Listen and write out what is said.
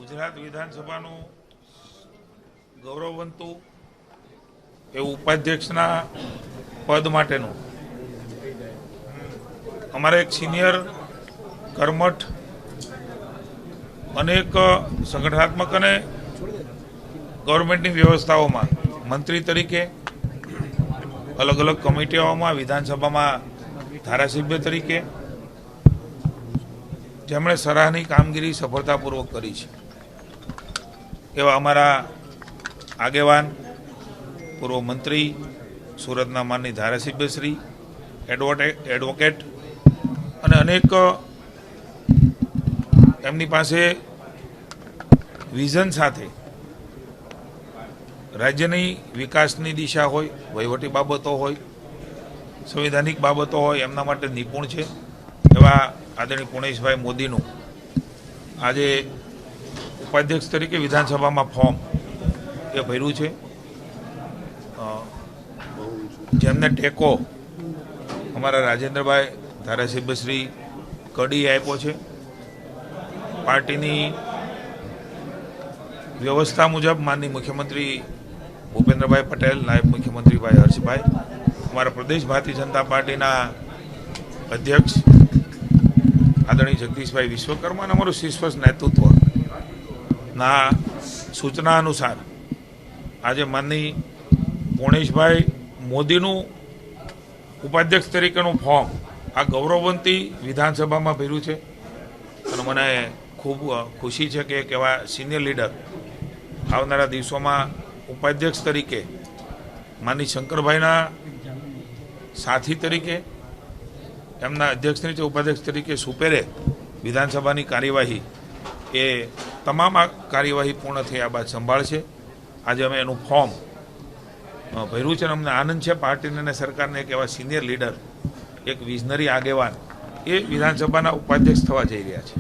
ગુજરાત વિધાનસભાનું ગૌરવવંતું એવું ઉપાધ્યક્ષના પદ માટેનું અમારા એક સિનિયર કર્મઠ અનેક સંગઠનાત્મક અને ગવર્મેન્ટની વ્યવસ્થાઓમાં મંત્રી તરીકે અલગ અલગ કમિટીઓમાં વિધાનસભામાં ધારાસભ્ય તરીકે જેમણે સરાહની કામગીરી સફળતાપૂર્વક કરી છે એવા અમારા આગેવાન પૂર્વ મંત્રી સુરતના માનની ધારાસભ્ય શ્રી એડવોકેટ અને અનેક એમની પાસે વિઝન સાથે રાજ્યની વિકાસની દિશા હોય, વહીવટી બાબતો હોય, સંવિધાનિક બાબતો હોય, એમના માટે નિપુણ છે એવા આદરણીય પુણેશભાઈ મોદીનું આજે ઉપાધ્યક્ષ તરીકે વિધાનસભામાં ફોર્મ એ ભર્યું છે. જેમને ટેકો અમારા રાજેન્દ્રભાઈ ધારાસભ્ય શ્રી કડીએ આપ્યો છે. પાર્ટીની વ્યવસ્થા મુજબ માનનીય મુખ્યમંત્રી ભૂપેન્દ્રભાઈ પટેલ, નાયબ મુખ્યમંત્રી ભાઈ હર્ષભાઈ, અમારા પ્રદેશ ભારતીય જનતા પાર્ટીના અધ્યક્ષ આદરણીય જગદીશભાઈ વિશ્વકર્મા અને અમારું શીર્ષ નેતૃત્વના સૂચના અનુસાર આજે માનનીય પુણેશભાઈ મોદીનું ઉપાધ્યક્ષ તરીકેનું ફોર્મ આ ગૌરવવંતી વિધાનસભામાં ભર્યું છે અને મને ખૂબ ખુશી છે કે એવા સિનિયર લીડર આવનારા દિવસોમાં ઉપાધ્યક્ષ તરીકે માનનીય શંકરભાઈના સાથી તરીકે એમના અધ્યક્ષ તરીકે ઉપાધ્યક્ષ તરીકે સુપેરે વિધાનસભાની કાર્યવાહી એ તમામ આ કાર્યવાહી પૂર્ણ થયા બાદ સંભાળશે. આજે અમે એનું ફોર્મ ભર્યું છે અને અમને આનંદ છે પાર્ટીને અને સરકારને એક એવા સિનિયર લીડર, એક વિઝનરી આગેવાન એ વિધાનસભાના ઉપાધ્યક્ષ થવા જઈ રહ્યા છે.